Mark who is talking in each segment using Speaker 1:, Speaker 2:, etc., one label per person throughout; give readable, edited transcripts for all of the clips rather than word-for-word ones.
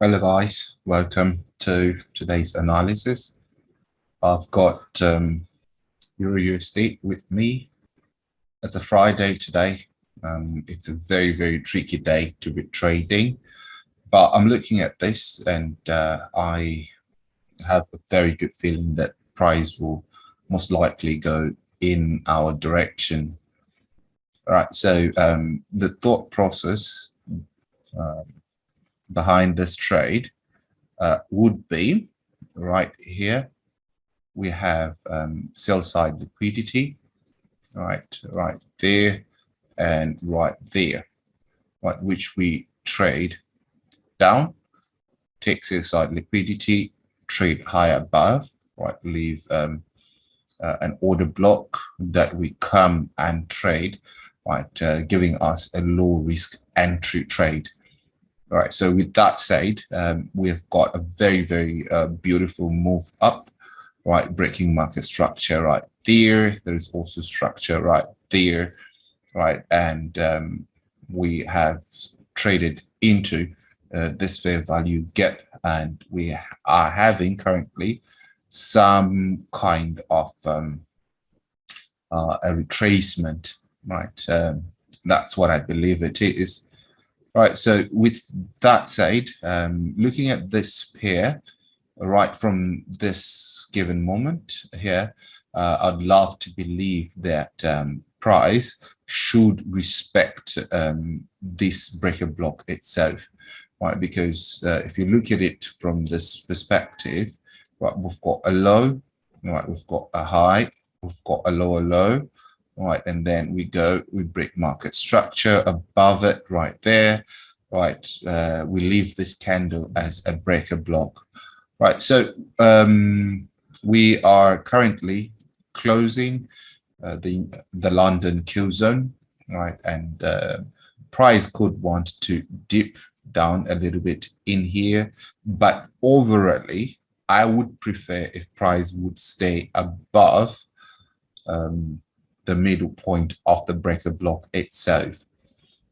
Speaker 1: Hello guys, welcome to today's analysis. I've got Eurusd with me. It's a Friday today. It's a very tricky day to be trading, but I'm looking at this and I have a very good feeling that price will most likely go in our direction. All right, so the thought process uh, behind this trade would be right here. We have sell side liquidity, right there and right there, right, which we trade down, take sell side liquidity, trade high above, right, leave an order block that we come and trade, right, giving us a low risk entry trade. All right, so with that said, we've got a very beautiful move up, right, breaking market structure right there. There's also structure right there, right, and we have traded into this fair value gap, and we are having currently some kind of a retracement, right? That's what I believe it is. Right, so with that said, looking at this pair, right from this given moment here, I'd love to believe that price should respect this breaker block itself, right? Because if you look at it from this perspective, right, we've got a low, right, we've got a high, we've got a lower low, right, and then we break market structure above it right there, right. We leave this candle as a breaker block, right. So we are currently closing the London kill zone, right, and price could want to dip down a little bit in here, but overall I would prefer if price would stay above the middle point of the breaker block itself,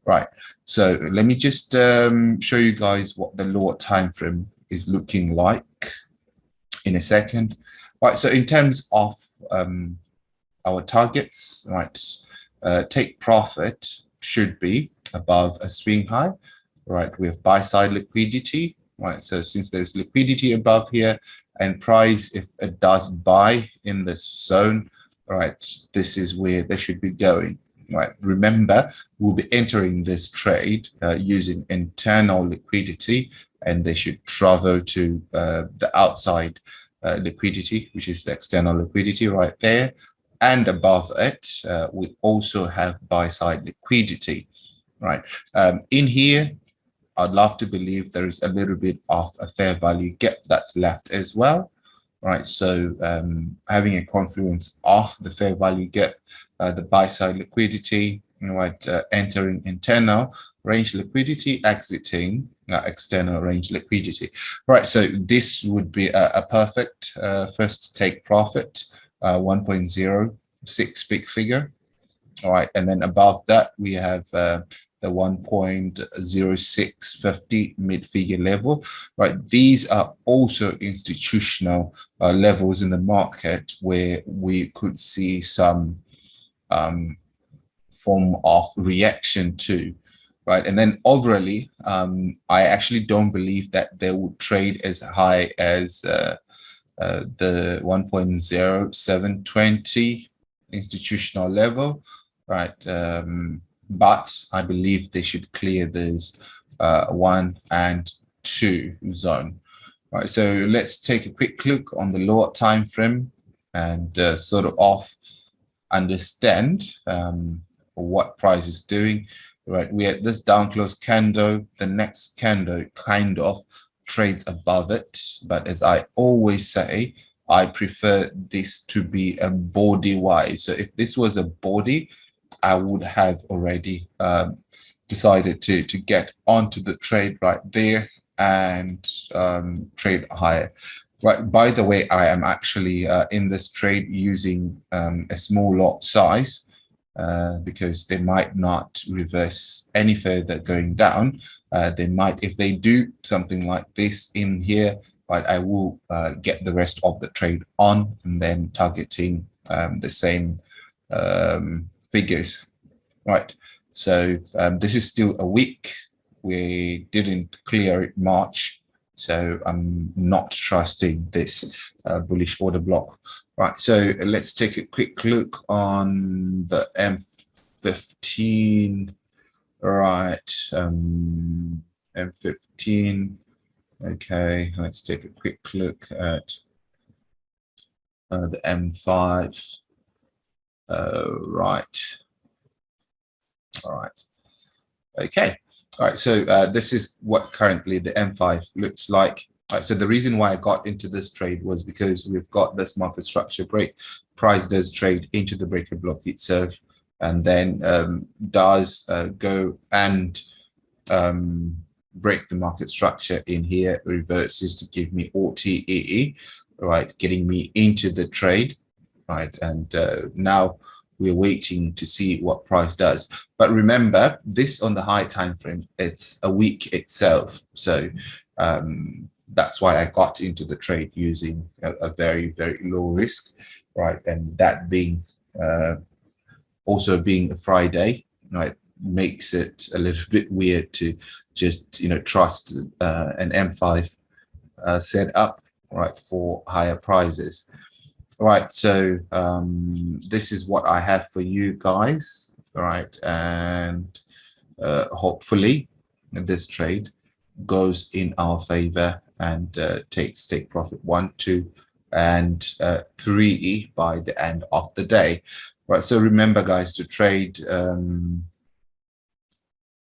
Speaker 1: right? So let me just show you guys what the lower time frame is looking like in a second, right? So in terms of our targets, right, take profit should be above a swing high, right? We have buy side liquidity, right? So since there's liquidity above here and price, if it does buy in this zone, right, this is where they should be going, right? Remember, we'll be entering this trade using internal liquidity, and they should travel to the outside liquidity, which is the external liquidity right there. And above it, we also have buy side liquidity, right? In here, I'd love to believe there is a little bit of a fair value gap that's left as well, right? So having a confluence of the fair value gap, the buy side liquidity, right, entering internal range liquidity, exiting external range liquidity, right? So this would be a perfect first take profit, 1.06 big figure. All right, and then above that we have the 1.0650 mid figure level, right? These are also institutional levels in the market where we could see some form of reaction to, right? And then overall, I actually don't believe that they would trade as high as the 1.0720 institutional level, right? But I believe they should clear this 1 and 2 zone, right? So let's take a quick look on the lower time frame and sort of understand what price is doing, right? We had this down close candle, the next candle kind of trades above it, but as I always say, I prefer this to be a body wise. So if this was a body, I would have already decided to get onto the trade right there and trade higher. Right. By the way, I am actually in this trade using a small lot size. because they might not reverse any further going down. They might, if they do something like this in here, right, I will get the rest of the trade on and then targeting the same figures, right? So this is still a week. We didn't clear it March, so I'm not trusting this bullish order block. Right, so let's take a quick look on the M15. Right, M15. Okay, let's take a quick look at the M5. Right. All right. Okay. All right. So this is what currently the M5 looks like. All right, so the reason why I got into this trade was because we've got this market structure break. Price does trade into the breaker block itself, and then does go and break the market structure in here, reverses to give me OTE, right, getting me into the trade, right, and now we're waiting to see what price does. But remember, this on the high time frame, it's a week itself, so that's why I got into the trade using a very, very low risk, right? And that being also being a Friday, right, makes it a little bit weird to just, you know, trust an M5 set up, right, for higher prices. Right, so this is what I have for you guys, right, and hopefully this trade goes in our favor and takes take profit 1, 2, and 3 by the end of the day. Right, so remember, guys, to trade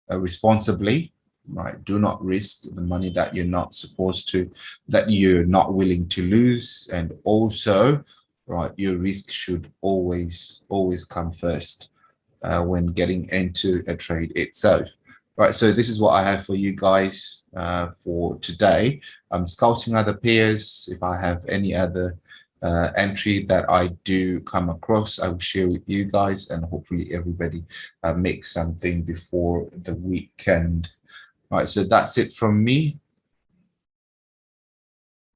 Speaker 1: responsibly. Right, do not risk the money that you're not supposed to, that you're not willing to lose, and also, right, your risk should always come first when getting into a trade itself. Right, so this is what I have for you guys for today. I'm scouting other peers. If I have any other entry that I do come across, I will share with you guys, and hopefully everybody makes something before the weekend. Right, so that's it from me.